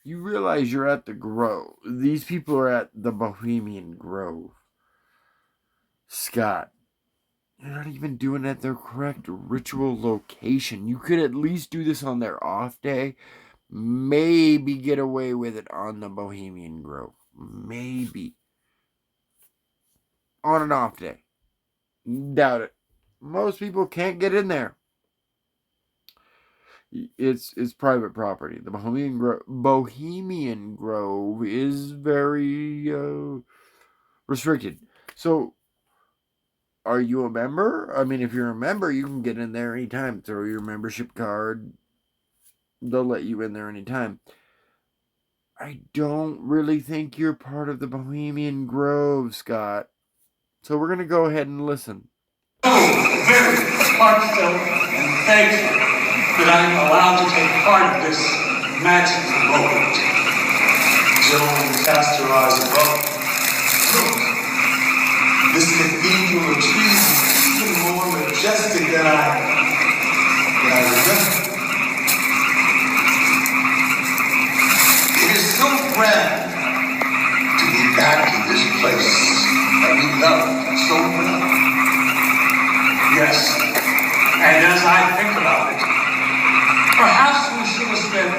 You realize you're at the Grove. These people are at the Bohemian Grove. Scott, you're not even doing it at their correct ritual location. You could at least do this on their off day. Maybe get away with it on the Bohemian Grove. Maybe. On an off day. Doubt it. Most people can't get in there. It's private property. The Bohemian Grove is very restricted. So, are you a member? I mean, if you're a member, you can get in there anytime. Throw your membership card. They'll let you in there anytime. I don't really think you're part of the Bohemian Grove, Scott. So we're going to go ahead and listen. Very heartfelt and thankful that I'm allowed to take part of this magical moment. Gentlemen, cast your eyes above. Look, this cathedral of trees is even more majestic than I remember. It is so grand to be back in this place that we love so well. Yes, and as I think about it, perhaps we should have spent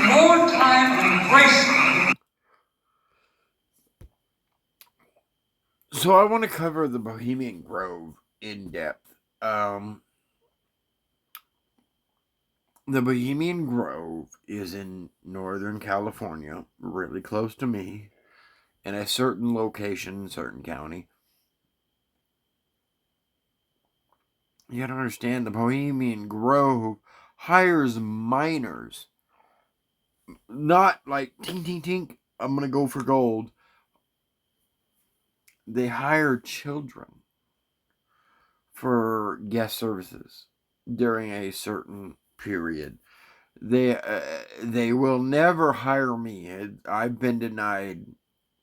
more time embracing. So I want to cover the Bohemian Grove in depth. The Bohemian Grove is in Northern California, really close to me, in a certain location, certain county. You gotta understand, the Bohemian Grove hires minors. Not like, tink, tink, tink, I'm gonna go for gold. They hire children for guest services during a certain period. They will never hire me. I've been denied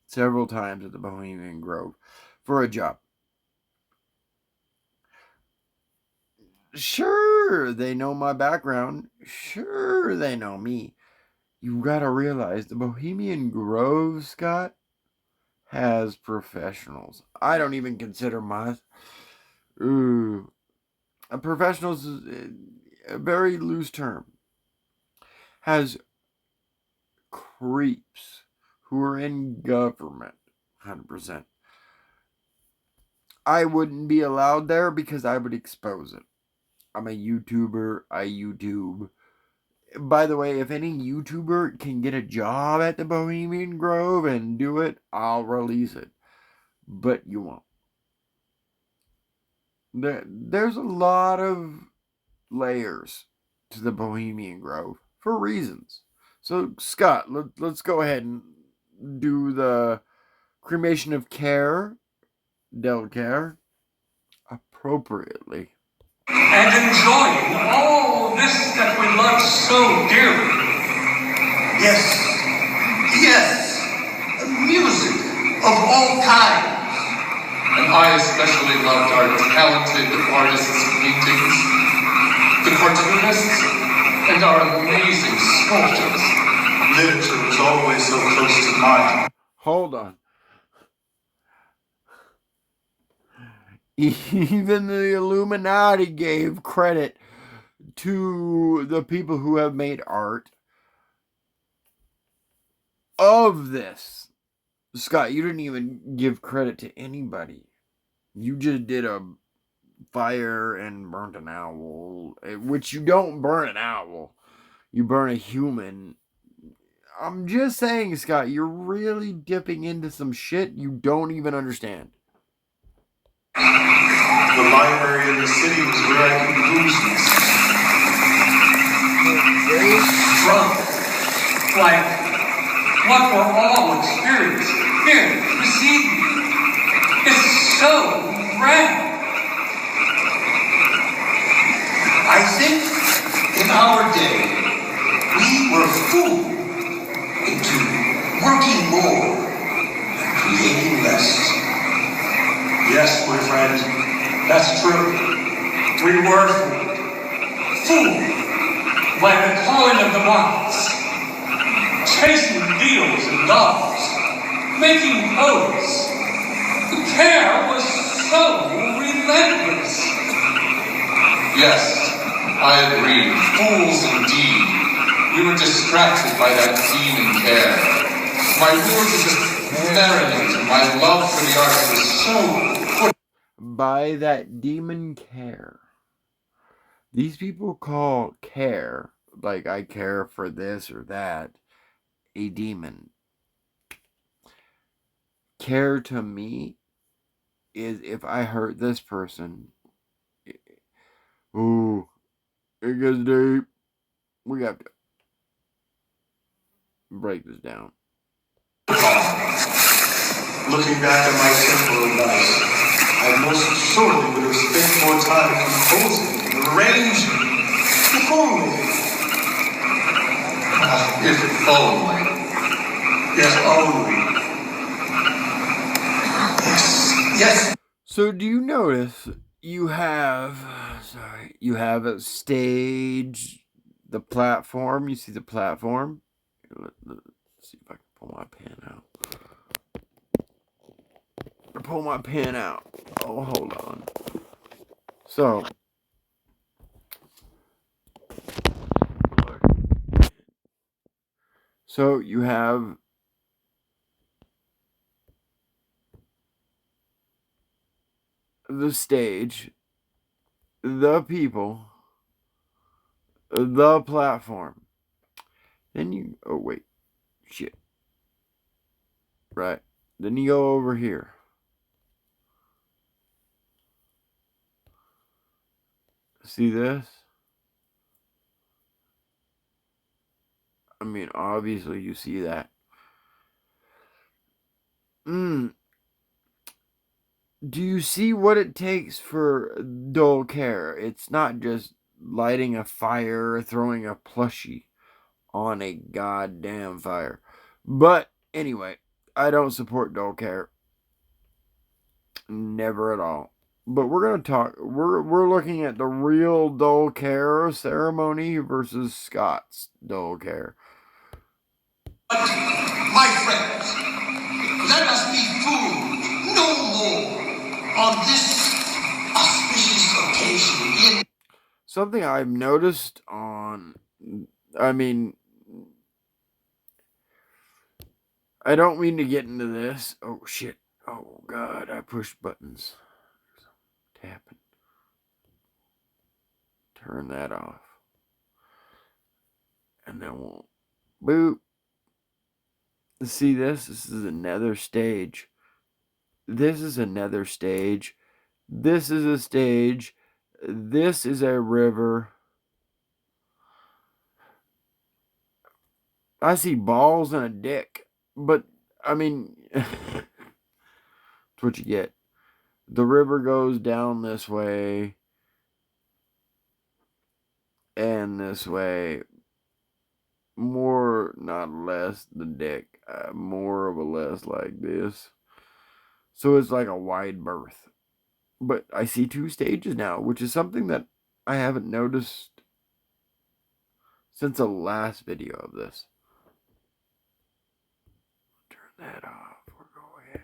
several times at the Bohemian Grove for a job. Sure, they know my background. Sure, they know me. You gotta realize the Bohemian Grove, Scott, has professionals. I don't even consider my professionals is a very loose term. Has creeps who are in government, 100%. I wouldn't be allowed there because I would expose it. I'm a YouTuber. I YouTube. By the way, if any YouTuber can get a job at the Bohemian Grove and do it, I'll release it. But you won't. There's a lot of layers to the Bohemian Grove for reasons. So, Scott, let's go ahead and do the cremation of care, del care, appropriately. And enjoying all this that we love so dearly. Yes, yes, music of all kinds. And I especially loved our talented artists' paintings, the cartoonists, and our amazing sculptors. Literature was always so close to mine. Hold on. Even the Illuminati gave credit to the people who have made art of this. Scott, you didn't even give credit to anybody. You just did a fire and burnt an owl, which you don't burn an owl. You burn a human. I'm just saying, Scott, you're really dipping into some shit you don't even understand. The library in the city was where I could lose myself. Very strong. Like what we're all experiencing. Here, you see, it's so grand. I think in our day, we were fooled into working more and creating less. Yes, my friend, that's true. We were fooled by the calling of the markets. chasing beetles and dogs, making oaths. The care was so relentless. Yes, I agree. Fools indeed. We were distracted by that demon care. My will to just marinate in my love for the arts was so... By that demon care. These people call care, like I care for this or that, a demon. Care to me is if I hurt this person. Ooh, it gets deep. We got to break this down. Looking back at my simple advice, I most surely would have spent more time composing and arranging. If only. If only. Yes, only. Yes. So do you notice you have a stage, the platform. You see the platform? Let's see if I can pull my pen out. Pull my pen out. Oh, hold on. So you have the stage, the people, the platform. Then you, oh wait, shit. Right. Then you go over here. See this? I mean, obviously you see that. Do you see what it takes for dull care? It's not just lighting a fire or throwing a plushie on a goddamn fire. But anyway, I don't support dull care. Never at all. But we're gonna talk. We're looking at the real dull care ceremony versus Scott's dull care. But, my friends, let us be fooled no more on this auspicious occasion. Something I've noticed on, I mean, I don't mean to get into this. Oh shit. Oh god, I pushed buttons. Tapping. Turn that off. And then we'll boop. See this? This is another stage. This is another stage. This is a stage. This is a river. I see balls and a dick. But, I mean, that's what you get. The river goes down this way. And this way. More, not less, the dick. More of a less like this. So it's like a wide berth. But I see two stages now, which is something that I haven't noticed since the last video of this. Turn that off. We're going.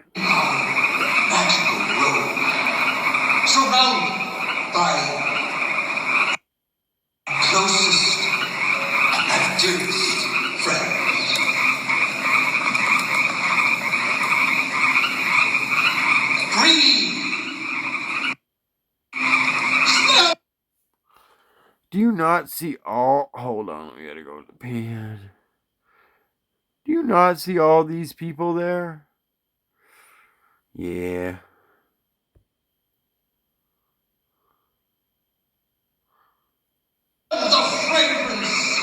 Magical road, surrounded by closest and dearest friends. Breathe. Smell. Do you not see all... Hold on, we gotta go to the pen. Do you not see all these people there? Yeah. The fragrance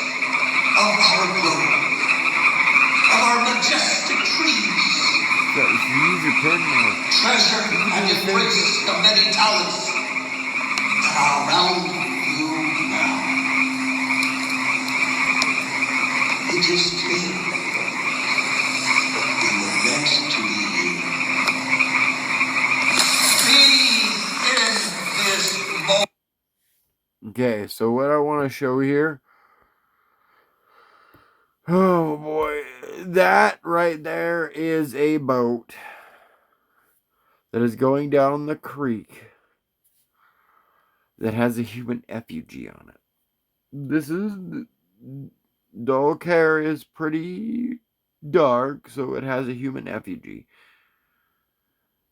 of our grove, of our majestic trees. Use your pen more. Treasure and embrace the many talents that are around you now. It is clear we were meant to be here. Be in this moment. Okay, so what I want to show here. Oh boy, that right there is a boat that is going down the creek that has a human effigy on it. This is Dull Care is pretty dark, so it has a human effigy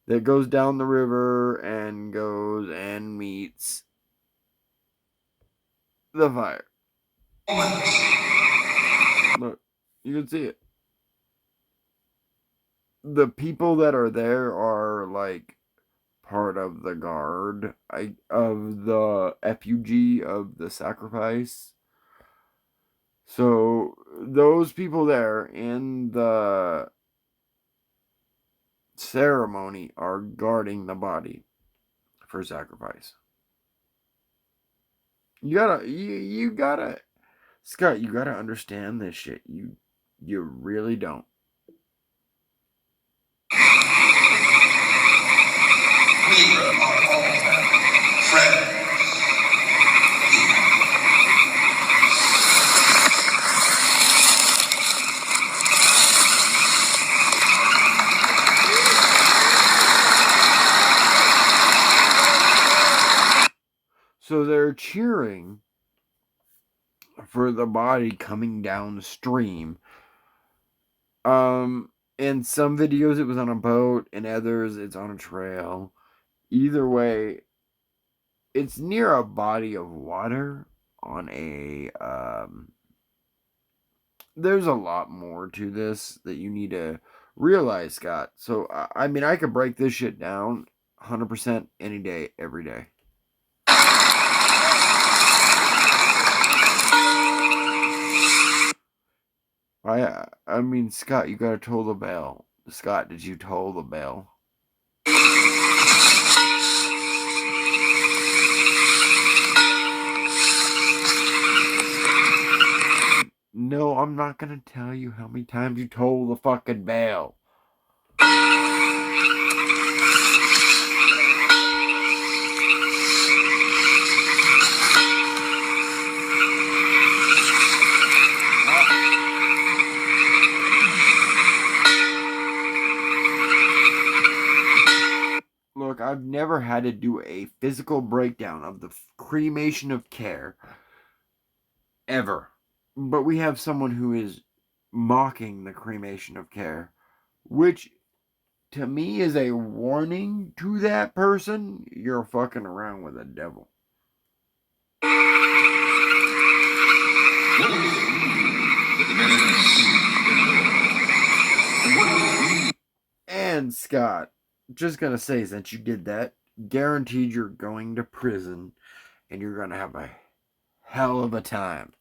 that goes down the river and goes and meets the fire. Look, you can see it. The people that are there are like part of the guard of the effigy of the sacrifice. So those people there in the ceremony are guarding the body for sacrifice. You gotta Scott, you gotta understand this shit. You really don't. We are all friends. So they're cheering for the body coming downstream. In some videos it was on a boat, in others it's on a trail. Either way, it's near a body of water on a there's a lot more to this that you need to realize, Scott. So I mean, I could break this shit down 100% any day, every day. I mean, Scott, you gotta toll the bell. Scott, did you toll the bell? No, I'm not gonna tell you how many times you toll the fucking bell. Look, I've never had to do a physical breakdown of the cremation of care. Ever. But we have someone who is mocking the cremation of care, which to me is a warning to that person. You're fucking around with the devil. And Scott, just gonna say, since you did that, guaranteed you're going to prison and you're gonna have a hell of a time.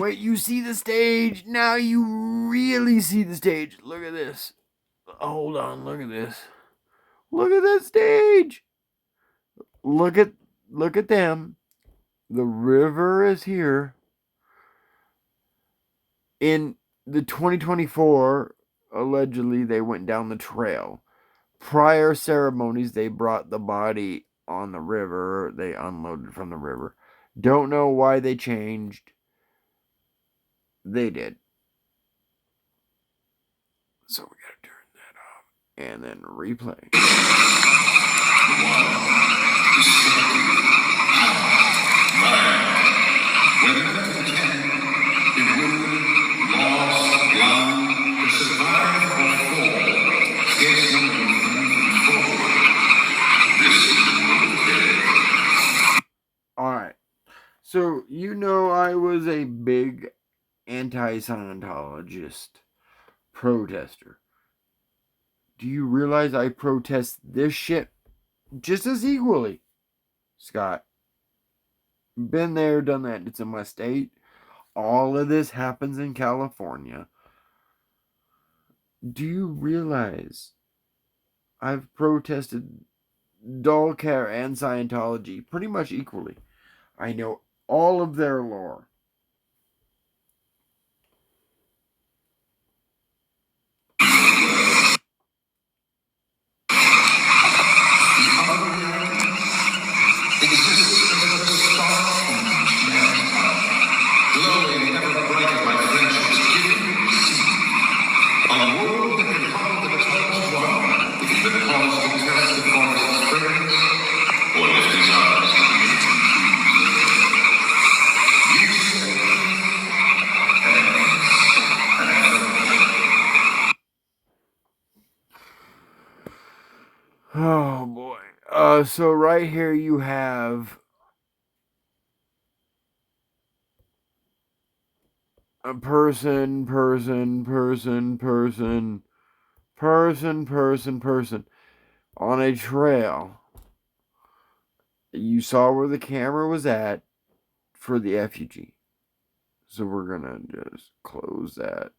Wait, you see the stage? Now you really see the stage. Look at this. Hold on, look at this. Look at that stage. Look at them. The river is here. In the 2024, allegedly they went down the trail. Prior ceremonies, they brought the body on the river. They unloaded from the river. Don't know why they changed. They did. So we gotta turn that off and then replay. Alright. So, you know, I was a big anti-Scientologist protester. Do you realize I protest this shit just as equally, Scott? Been there, done that. It's in my state. All of this happens in California. Do you realize I've protested Dull Care and Scientology pretty much equally? I know all of their lore. world that can follow the touch wow, if even pause to test the forest springs, or lift his eyes to the ancient trees. You say, Oh boy. So right here you have a person on a trail. You saw where the camera was at for the effigy. So we're gonna just close that.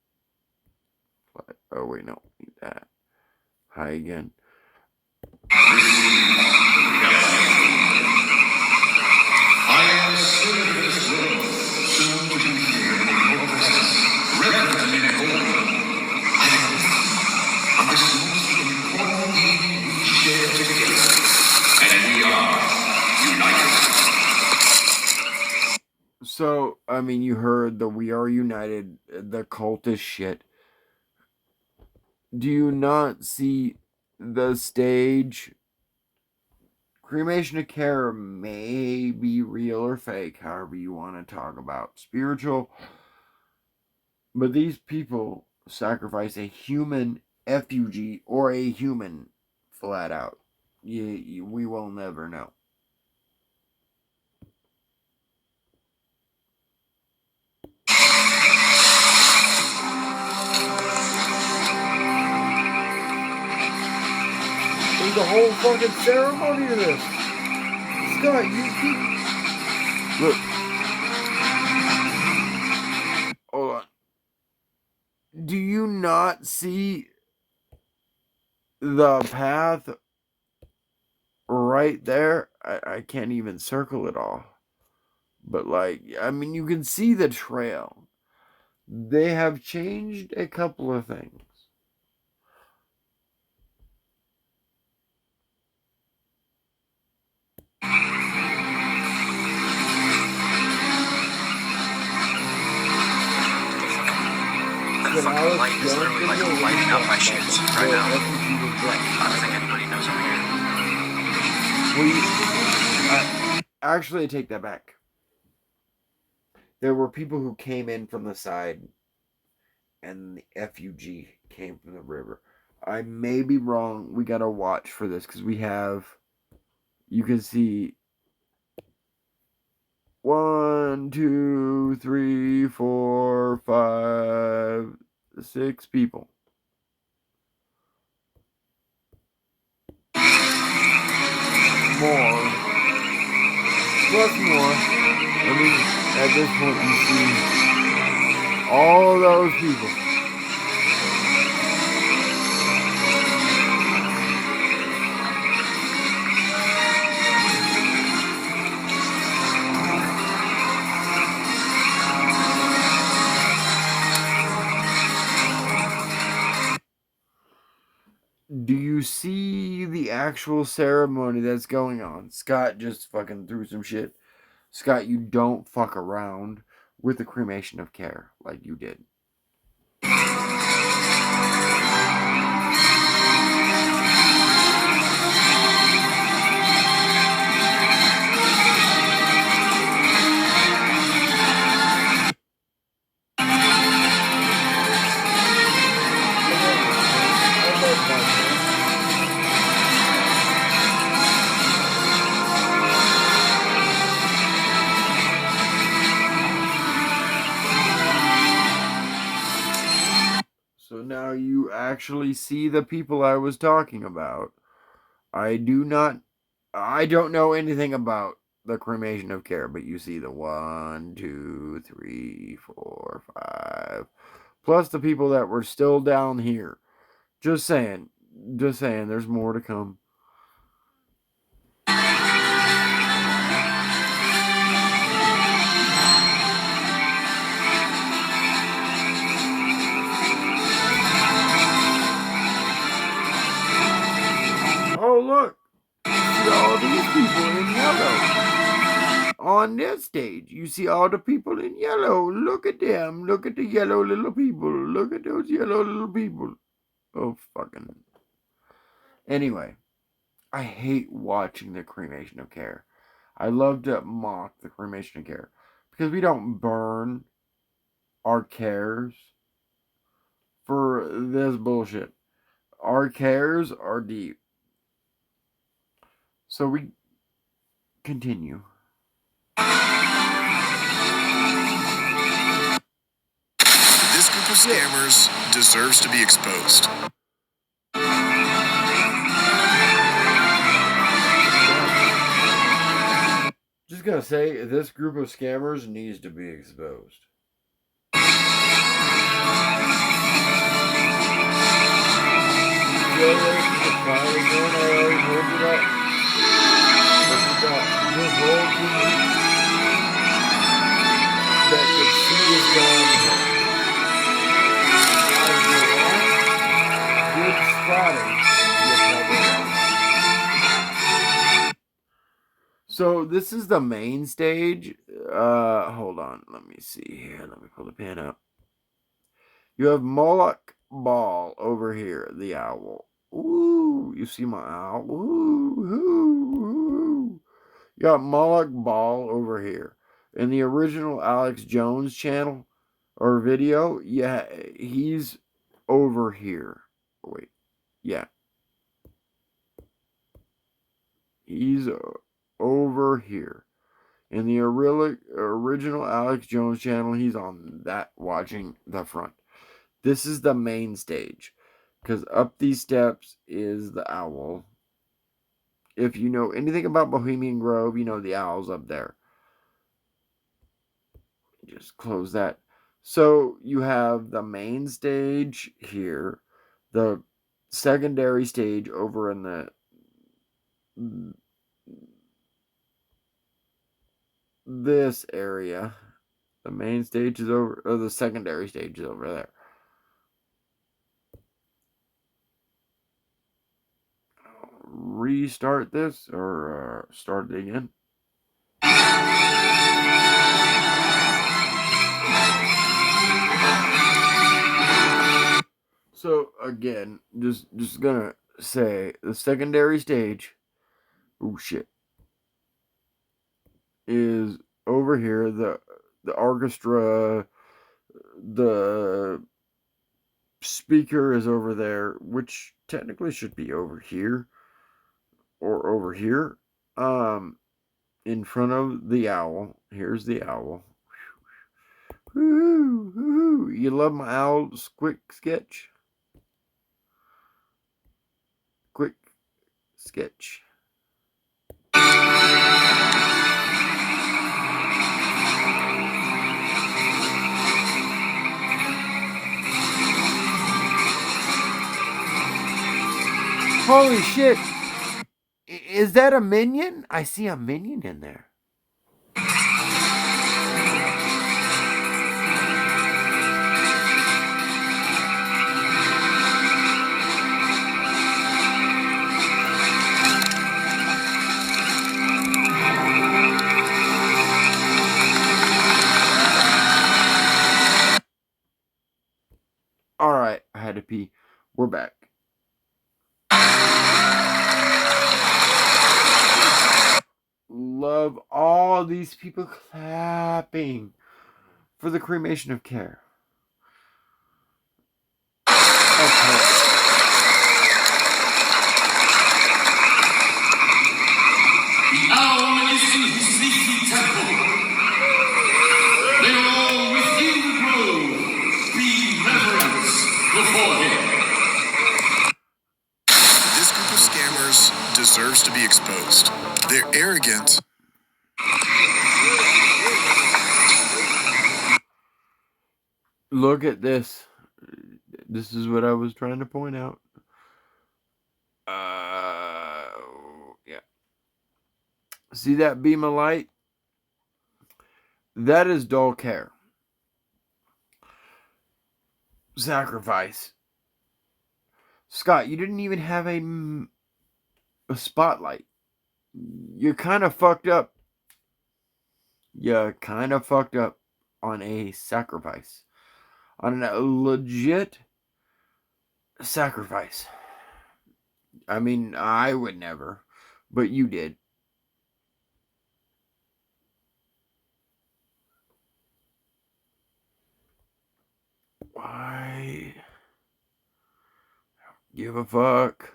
Oh wait, no, need that. Hi again. I am the spirit of this world, soon to be here in your presence, reverent and holy. I am this most important being we share together, and we are united. So, I mean, you heard the "We Are United," the cultist shit. Do you not see the stage? Cremation of Care may be real or fake, however you want to talk about spiritual. But these people sacrifice a human effigy or a human flat out. We will never know. There's a whole fucking ceremony to this. Scott, you keep... Look. Hold on. Do you not see the path right there? I can't even circle it all. But, like, I mean, you can see the trail. They have changed a couple of things. The fucking light is literally like lighting up my shoes right now. Like, I don't think anybody knows I'm here. Actually, I take that back. There were people who came in from the side, and the effigy came from the river. I may be wrong. We gotta watch for this because we have. You can see 1, 2, 3, 4, 5, 6 people. More. Plus more. I mean, at this point, you see all those people. Do you see the actual ceremony that's going on? Scott just fucking threw some shit. Scott, you don't fuck around with the cremation of care like you did. So now you actually see the people I was talking about. I don't know anything about the cremation of care, but you see the 1, 2, 3, 4, 5, plus the people that were still down here. Just saying, there's more to come. Oh, look. You see all these people in yellow. On this stage, you see all the people in yellow. Look at them. Look at the yellow little people. Look at those yellow little people. Oh, fucking. Anyway, I hate watching the cremation of care. I love to mock the cremation of care because we don't burn our cares for this bullshit. Our cares are deep. So we continue. This group of scammers deserves to be exposed. Just gotta say, this group of scammers needs to be exposed. This whole team that could see this going good spotting. So this is the main stage. Hold on. Let me see here. Let me pull the pen up. You have Moloch Ball over here, the owl. Ooh, you see my owl? Ooh, ooh, ooh. You got Moloch Ball over here. In the original Alex Jones channel or video, yeah, he's over here. Wait, yeah. He's over here. In the original Alex Jones channel, he's on that watching the front. This is the main stage. Because up these steps is the owl. If you know anything about Bohemian Grove, you know the owl's up there. Just close that. So you have the main stage here, the secondary stage over in this area. The main stage is over, or the secondary stage is over there. Restart this or start it again. So again, just gonna say the secondary stage. Oh shit. Is over here. The orchestra, the speaker is over there, which technically should be over here or over here. In front of the owl. Here's the owl. Woo-hoo. You love my owl's quick sketch? Quick sketch. Holy shit! Is that a minion? I see a minion in there. Alright, I had to pee. We're back. Love all these people clapping for the cremation of care. Okay. The owl is in his sleepy temple. They are all within the grove, being reverence before him. This group of scammers deserves to be exposed. They're arrogant. Look at this. This is what I was trying to point out. Yeah. See that beam of light? That is dull care. Sacrifice. Scott, you didn't even have a spotlight. You're kind of fucked up. You're kind of fucked up on a sacrifice. On a legit sacrifice. I mean, I would never, but you did. Why give a fuck?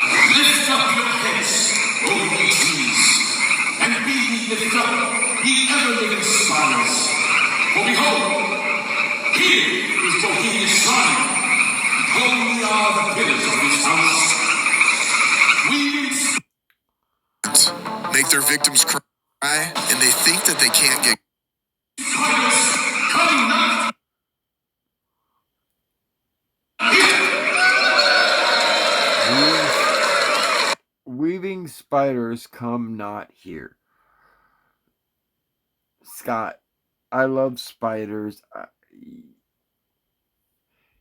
Lift up your heads, O ye trees, and be ye lifted up, ye ever-living spires. For behold, here is Bohemia's shrine, and holy are the pillars of his house. Make their victims cry, and they think that they can't get come not Weaving spiders come not here. Scott, I love spiders.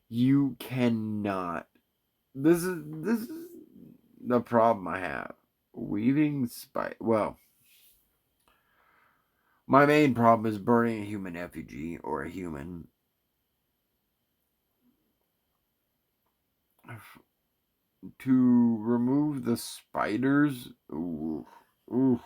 You cannot. This is the problem I have. Weaving spider. Well, my main problem is burning a human effigy or a human. To remove the spiders. Ooh. Ooh.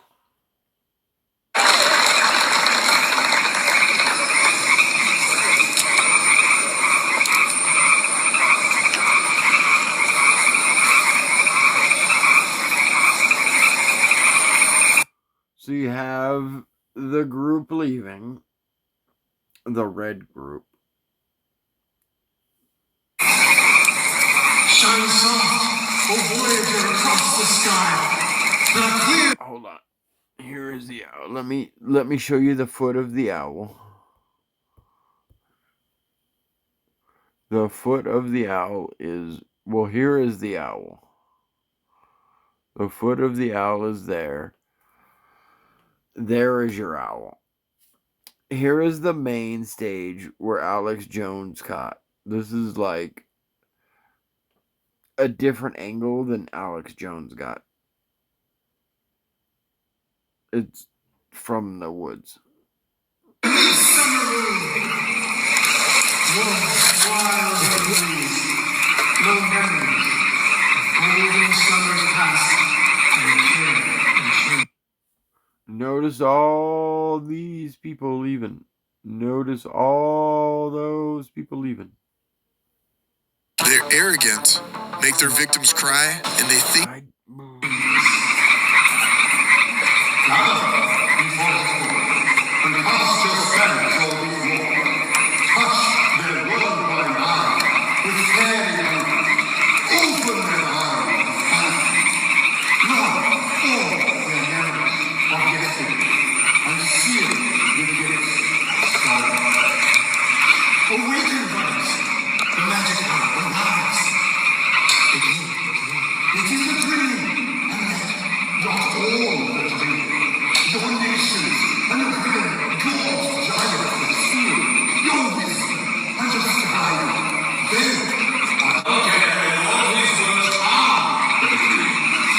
So you have the group leaving, the red group. shine soft, O voyager across the sky. The clear. Hold on. Here is the owl. Let me show you the foot of the owl. The foot of the owl is, well, here is the owl. The foot of the owl is there. There is your owl. Here is the main stage where Alex Jones caught. This is like a different angle than Alex Jones got. It's from the woods. Notice all these people leaving. Notice all those people leaving. They're arrogant, make their victims cry, and they think. Awaken, brothers! The magic hour will rise. It is a dream, and yet not all a dream. Your nations and your women, gods, giants, and steel, your wisdom and your style, they are all his words are but a dream.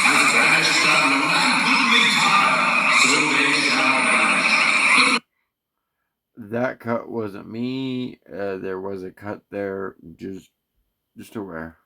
As vanished Babylon and goodly Tyre, so they shall vanish. That cut wasn't me. There was a cut there, just aware.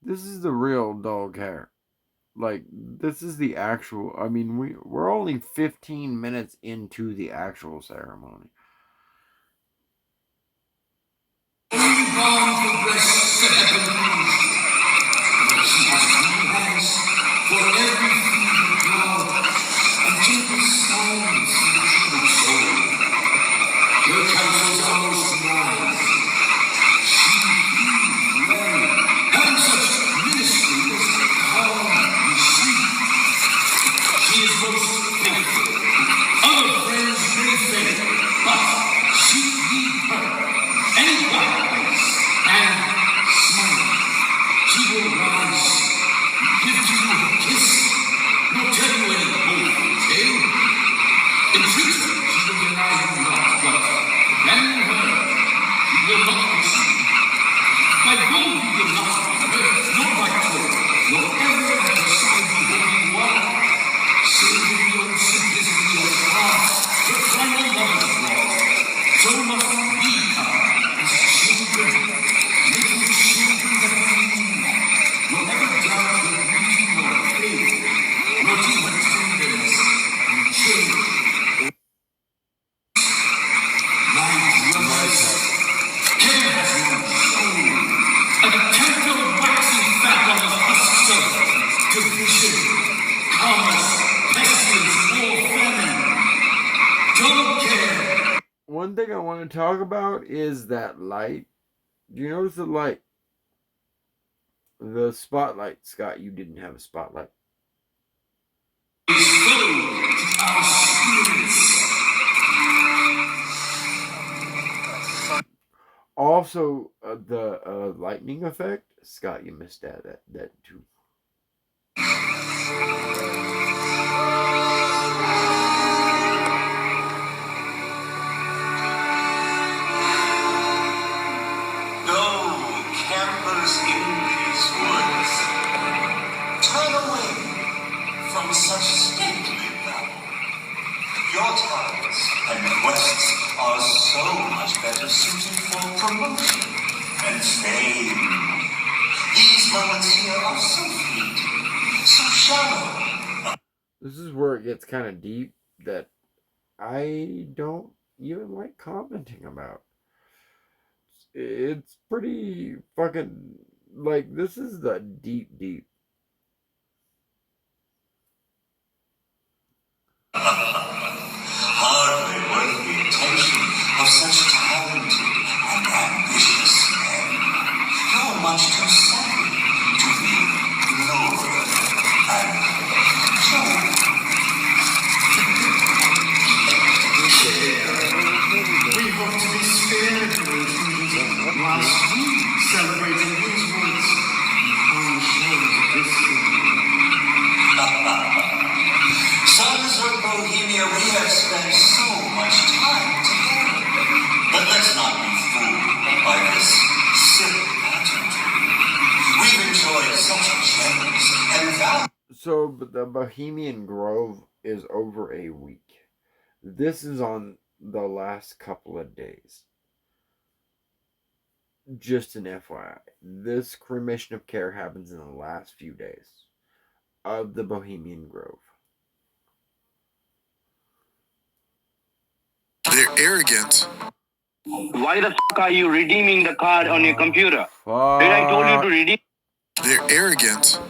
This is the real dog hair. Like, this is the actual, I mean, we're only 15 minutes into the actual ceremony. must become as children, little children that believe, nor ever doubt the reading nor faith, nor even tenderness and change. Like brothers, care has no soul, a temple waxing fat on the husks of division, commerce, pestilence, war, famine. Don't care. One thing I want to talk about is that light. Do you notice the light? The spotlight, Scott. You didn't have a spotlight. Is full our spirits. Also, the lightning effect. Scott, you missed that too. Campers in these woods, turn away from such stately valor. Your talents and quests are so much better suited for promotion and fame. These moments here are so fleeting, so shallow. This is where it gets kind of deep that I don't even like commenting about. It's pretty fucking, like, this is the deep. Hardly worth the attention of such talented and ambitious men. You're much too savvy to be ignored and shown. We hope to be spared whilst we celebrating these woods on the shores of this city. Sons of Bohemia, we have spent so much time together. But let's not be fooled by this silly pageantry. We've enjoyed such gems and value. So, but the Bohemian Grove is over a week. This is on the last couple of days. Just an FYI. This cremation of care happens in the last few days of the Bohemian Grove. They're arrogant. Why the fuck are you redeeming the card on your computer? Did I told you to redeem? They're arrogant.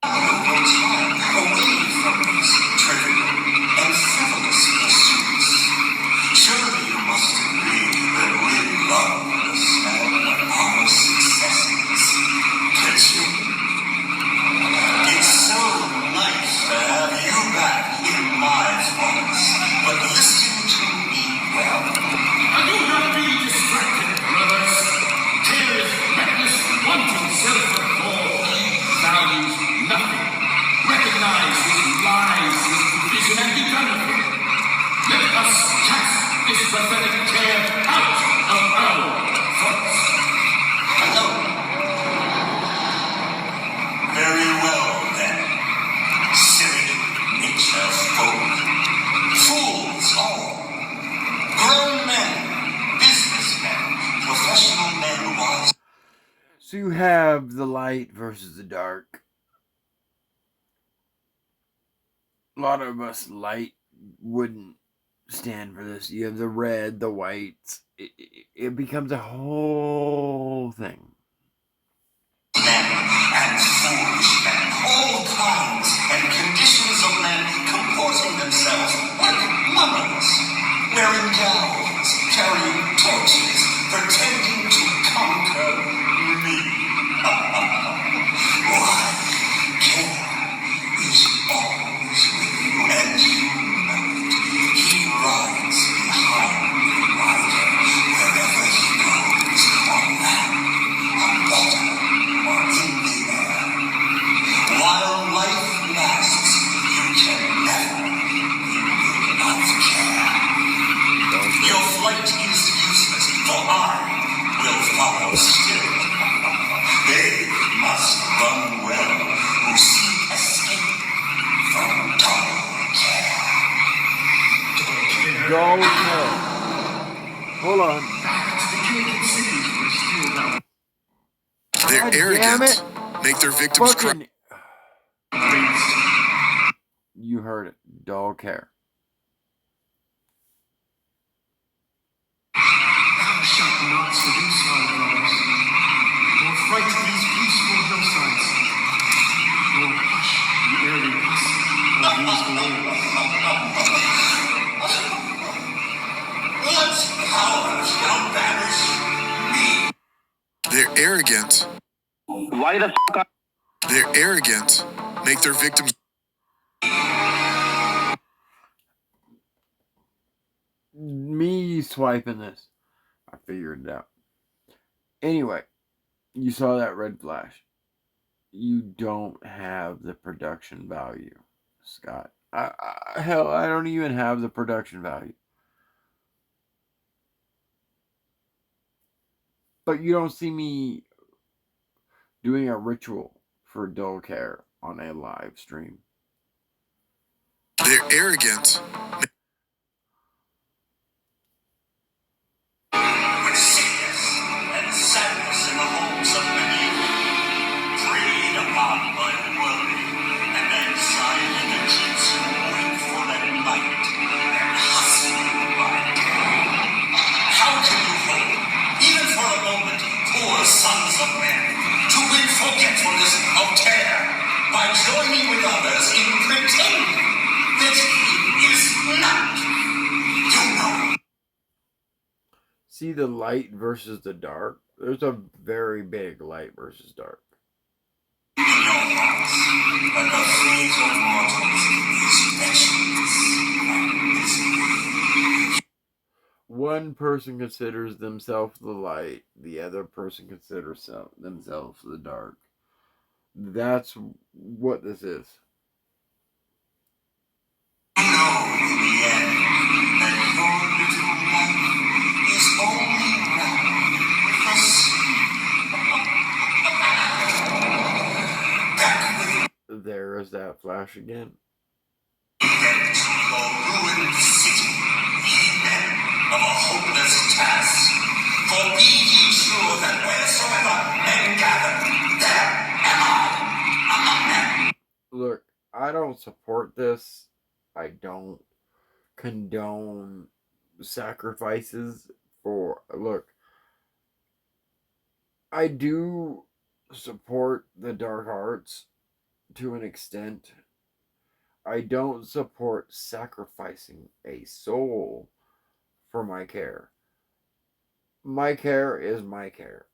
Away from these trivial and frivolous pursuits. Surely you must agree that we love the smell of our successes. Can't you? It's so nice to have you back in my thoughts. But listen to me well. Do not be distracted, brothers. Here is reckless, wanton self-recall. Values nothing. Recognize his lies, his division, and be done with it. Let us cast this pathetic care out of our thoughts. Hello. Very well, then. Silly nature folk. Fools all. Grown men, businessmen, professional men, wise. So you have the light versus the dark. A lot of us light wouldn't stand for this. You have the red, the whites. It becomes a whole thing. Men and foolish men, all kinds and conditions of men comporting themselves like mummers, wearing gowns, carrying torches, pretending to conquer me. Why, care is always with you, and you know it. He rides behind the rider wherever he goes, on land, on water, or in the air. While life lasts, you can never be rid of care. Your flight is useless, for I will follow still. They must run well who seek escape from dull care. Dull care. Hold on. They're God arrogant. damn it. Make their victims cry. You heard it. Don't care. Thou shalt not seduce our daughters, nor fright these peaceful hillsides, nor hush the airy gossip of these glades. What power shall banish me? They're arrogant. Why the fuck are They're arrogant. Make their victims. Me swiping this. I figured it out. Anyway, you saw that red flash. You don't have the production value, Scott. Hell, I don't even have the production value. But you don't see me doing a ritual for dull care on a live stream. They're arrogant. With sickness and sadness in the homes of many, preyed upon by worry and anxiety that keeps you wakeful at night and hustling by day. How can you hope, even for a moment, poor sons of men, to win forgetfulness of care by joining with others in pretending that he is not? You know. See the light versus the dark? There's a very big light versus dark. In your hearts, and the fate of mortals is wretchedness and misery. One person considers themselves the light, the other person considers themselves the dark. That's what this is. You know in the end that your little life is only round with the sea. Back with There is that flash again. them to your ruined city, ye men of a hopeless task. For be ye sure that wheresoever men gather, there am I among them. Look, I don't support this. I don't condone sacrifices for. Look, I do support the dark arts to an extent. I don't support sacrificing a soul for my care. My care is my care.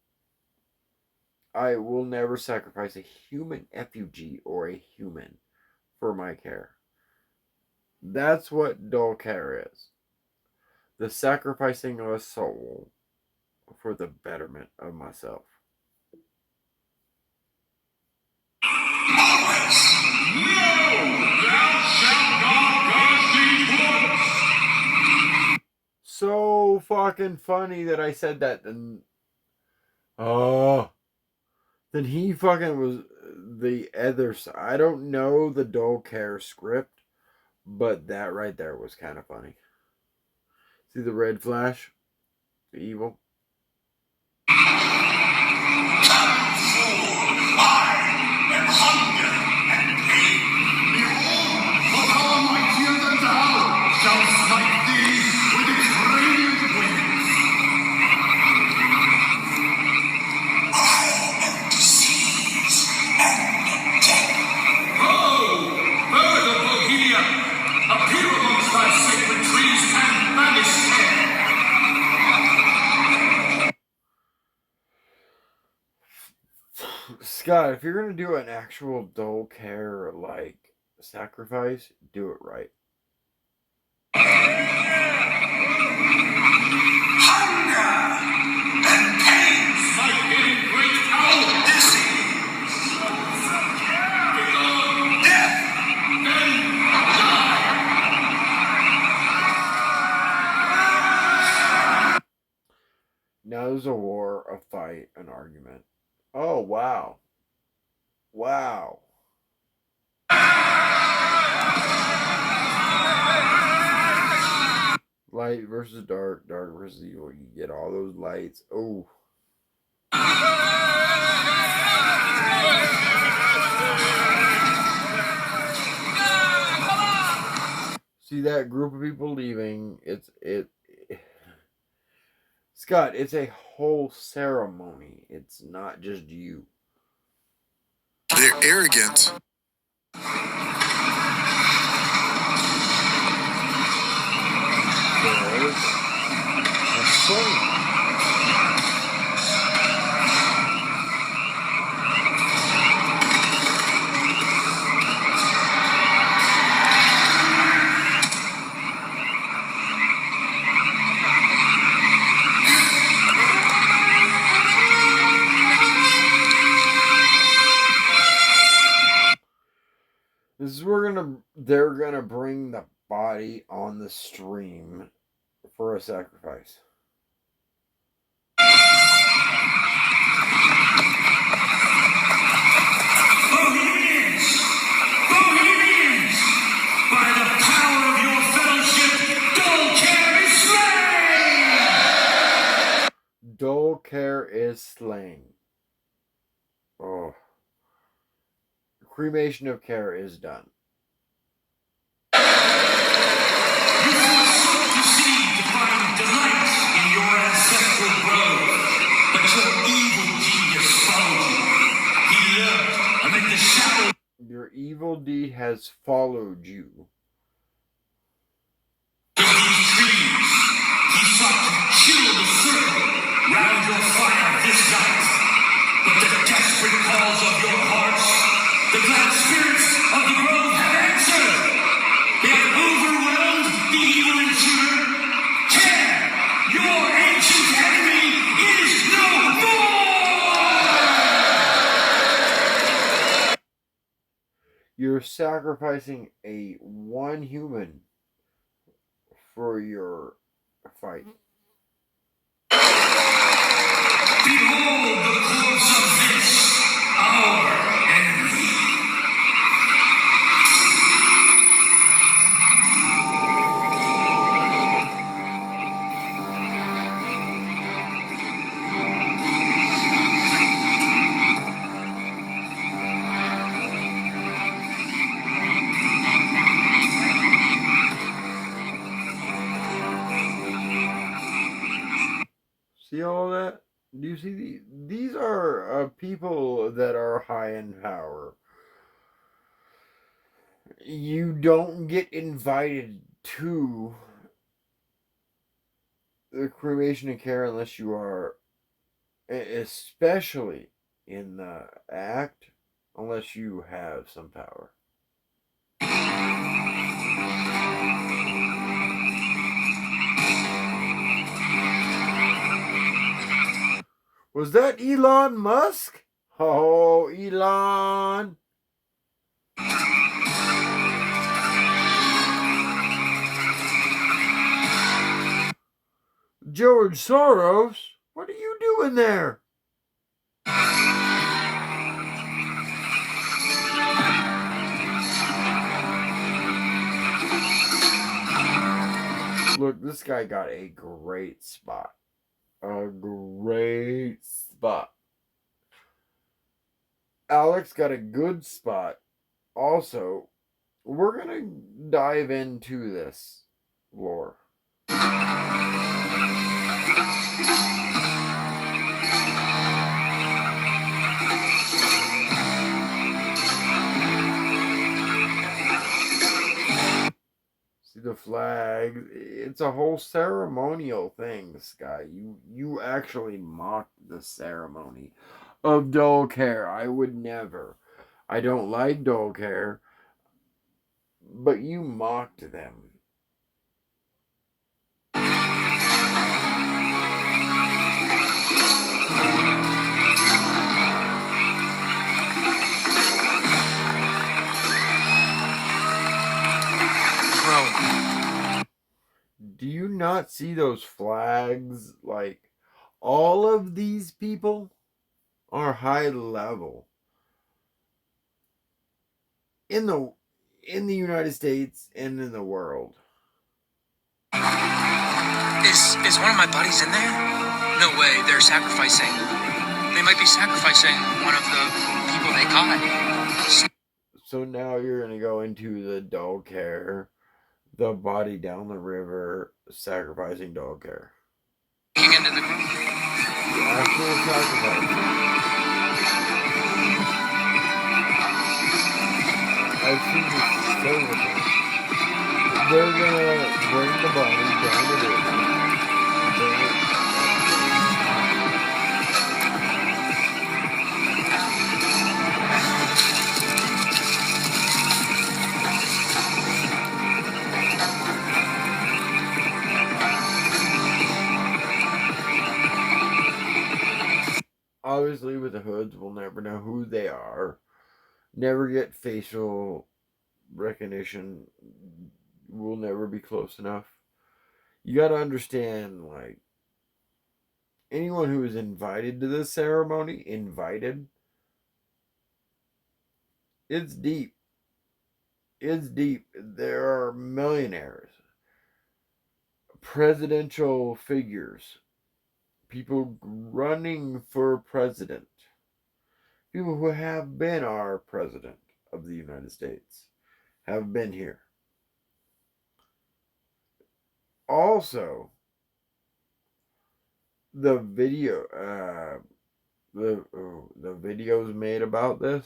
I will never sacrifice a human effigy or a human for my care. That's what dull care is. The sacrificing of a soul for the betterment of myself. So fucking funny that I said that. Then, then he fucking was the other side. I don't know the dull care script, but that right there was kind of funny. See the red flash? The evil? Scott, if you're gonna do an actual dull care like sacrifice, do it right. Now there's a war, a fight, an argument. Oh, wow. Wow. Light versus dark, dark versus evil. You get all those lights. Oh. See that group of people leaving? Scott, it's a whole ceremony. It's not just you. They're arrogant. That's funny. This is where they're gonna bring the body on the stream for a sacrifice. Bohemians! Bohemians! By the power of your fellowship, Dullcare is slain! Dullcare is slain. Oh. Cremation of Care is done. You forsook the sea to find delight in your ancestral grove, but your evil genius followed you. He lurked amid the shadows. Your evil deed has followed you. Of these trees, he sought to chill the circle round your fire this night. But the desperate calls of your hearts, the glad spirits of the grove have answered. They have overwhelmed the evil intruder. Care, your ancient enemy, is no more! You're sacrificing one human for your fight. Behold the corpse of this, our enemy. See all that? Do you see these are people that are high in power. You don't get invited to the cremation of care unless you are, especially in the act, unless you have some power. Was that Elon Musk? Oh, Elon! George Soros, what are you doing there? Look, this guy got a great spot. A great spot. Alex got a good spot. Also, we're going to dive into this lore. See the flag. It's a whole ceremonial thing, this guy. You actually mocked the ceremony of Dullcare. I would never. I don't like Dullcare, but you mocked them. Do you not see those flags? Like, all of these people are high level in the United States and in the world. Is one of my buddies in there? No way. They're sacrificing. They might be sacrificing one of the people they caught. So now you're going to go into the dog care, the body down the river, sacrificing dog care. Sneaking into the group. The actual sacrifice. I've seen this several times. They're gonna bring the body down the river. Bring it. Obviously, with the hoods, we'll never know who they are. Never get facial recognition. We'll never be close enough. You got to understand, like, anyone who is invited to this ceremony, it's deep. It's deep. There are millionaires, presidential figures, people running for president, people who have been our president of the United States have been here. Also, the videos made about this.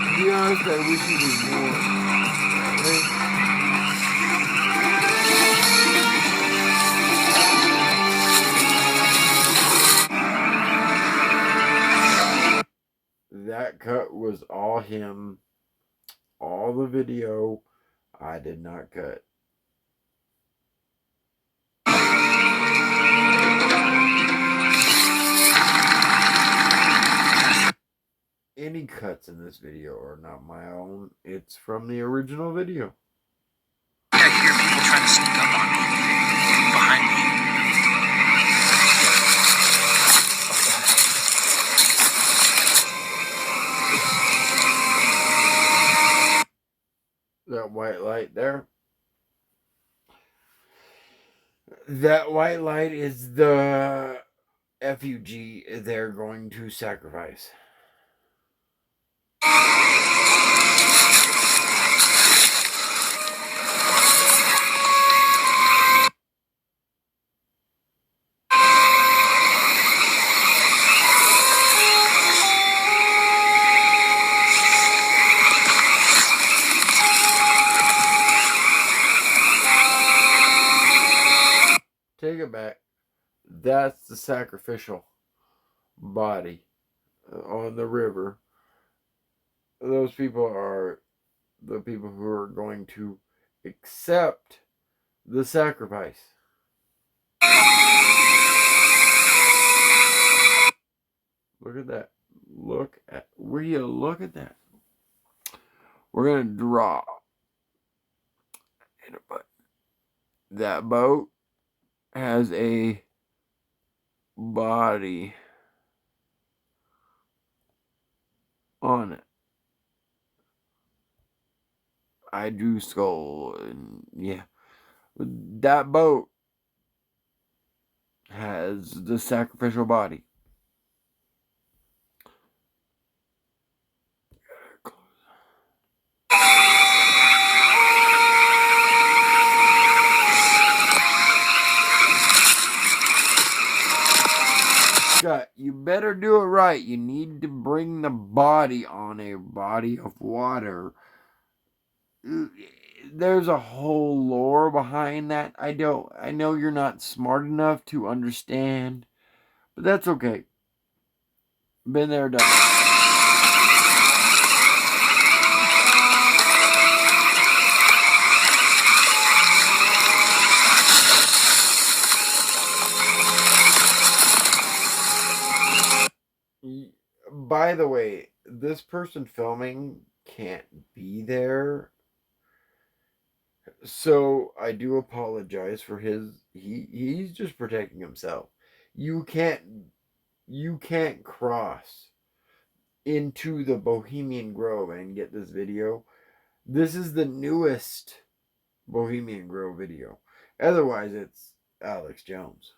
To be honest, I wish it was more. That cut was all him. All the video I did not cut. Any cuts in this video are not my own. It's from the original video. I hear people trying to sneak up on me. Behind me. That white light there. That white light is the effigy they're going to sacrifice. Take it back. That's the sacrificial body on the river. Those people are the people who are going to accept the sacrifice. Look at that. Will you look at that? We're going to draw. That boat has a body on it. I drew skull, and yeah. That boat has the sacrificial body. Scott, you better do it right. You need to bring the body on a body of water. There's a whole lore behind that. I know you're not smart enough to understand, but that's okay. Been there, done it. By the way, this person filming can't be there. So I do apologize for he's just protecting himself. You can't cross into the Bohemian Grove and get this video. This is the newest Bohemian Grove video. Otherwise, it's Alex Jones.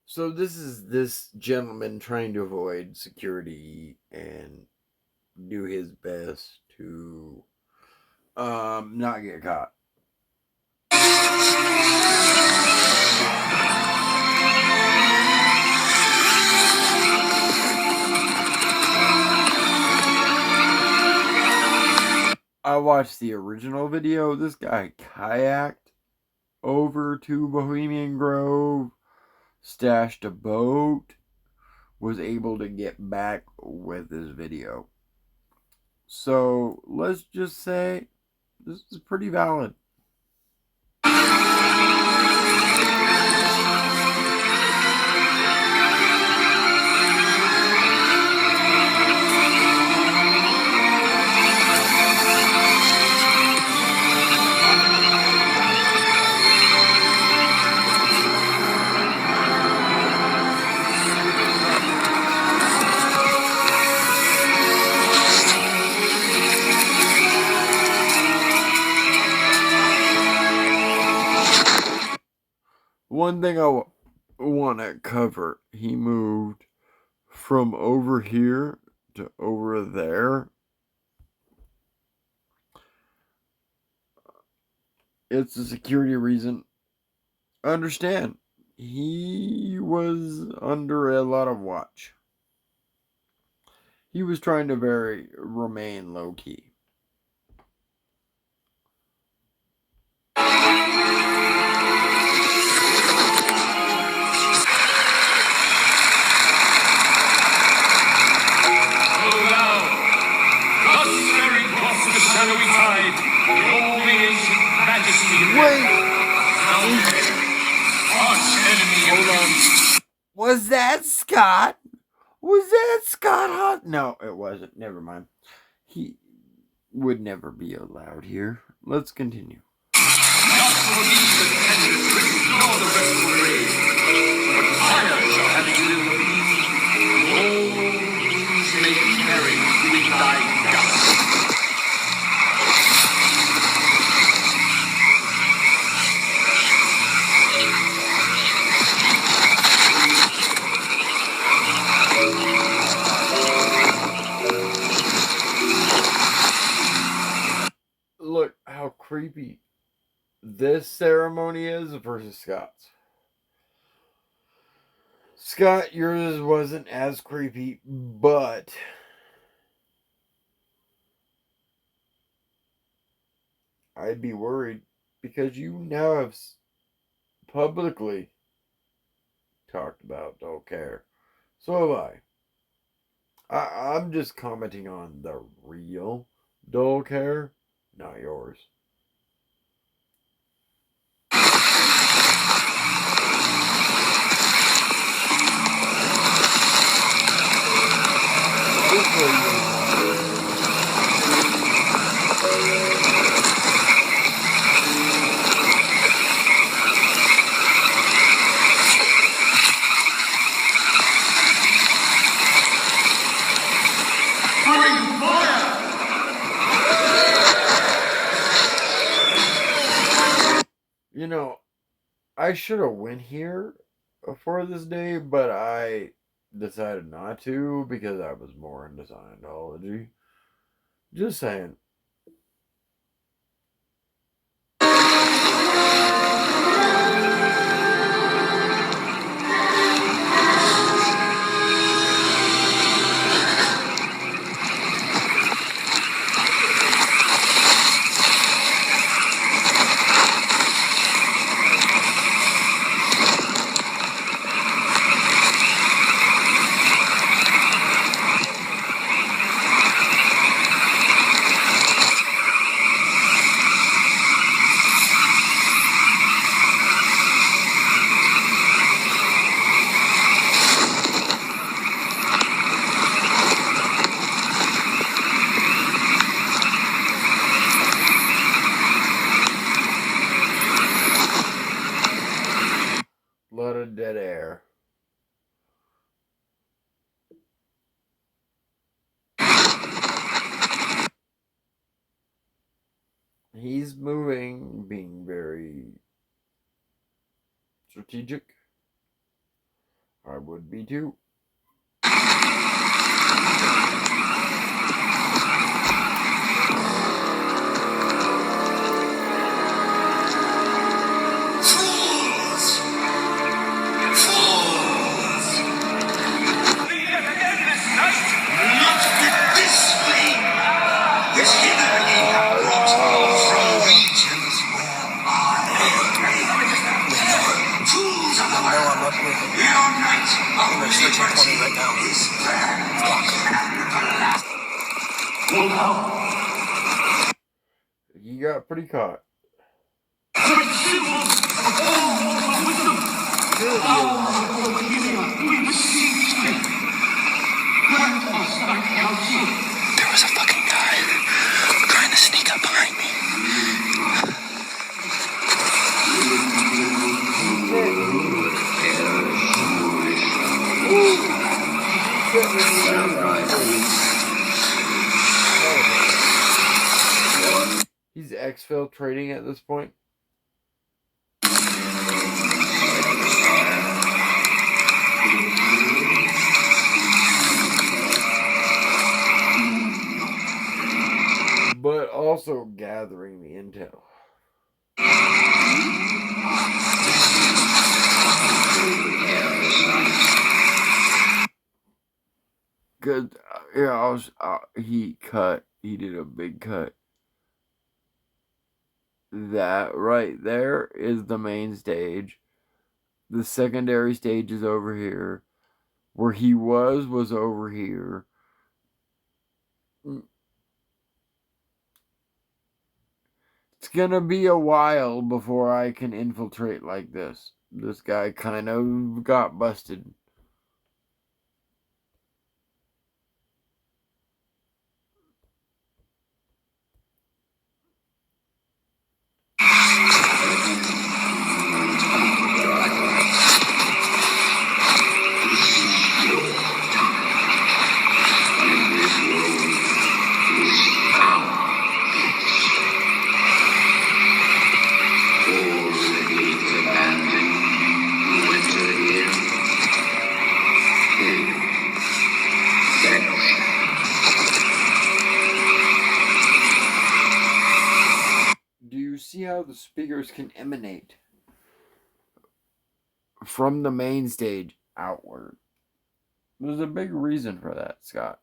So this is this gentleman trying to avoid security and do his best to not get caught. I watched the original video. This guy kayaked over to Bohemian Grove, stashed a boat, was able to get back with his video. So let's just say this is pretty valid. One thing I want to cover, he moved from over here to over there. It's a security reason. I understand. He was under a lot of watch. He was trying to remain low key. Hold on. Was that Scott? Was that Scott Hunt? No, it wasn't. Never mind. He would never be allowed here. Let's continue. Look how creepy this ceremony is versus Scott's. Scott, yours wasn't as creepy, but I'd be worried because you now have publicly talked about don't care. So have I. I'm just commenting on the real don't care, not yours. You know, I should have went here for this day, but I decided not to because I was more into Scientology. Just saying. Lot of dead air. He's moving, being very strategic. I would be too. He got pretty caught. There was a fucking guy trying to sneak up behind me. He's exfiltrating at this point. But also gathering the intel. Good. Yeah, he did a big cut. That right there is the main stage. The secondary stage is over here. Where he was over here. It's gonna be a while before I can infiltrate like this. This guy kind of got busted. Do you see how the speakers can emanate from the main stage outward? There's a big reason for that, Scott.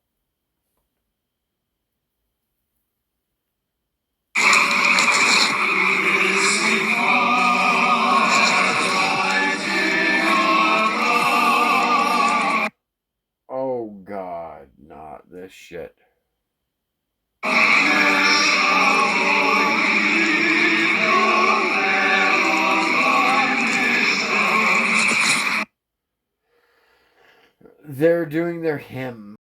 Oh God, not this shit. They're doing their hymn.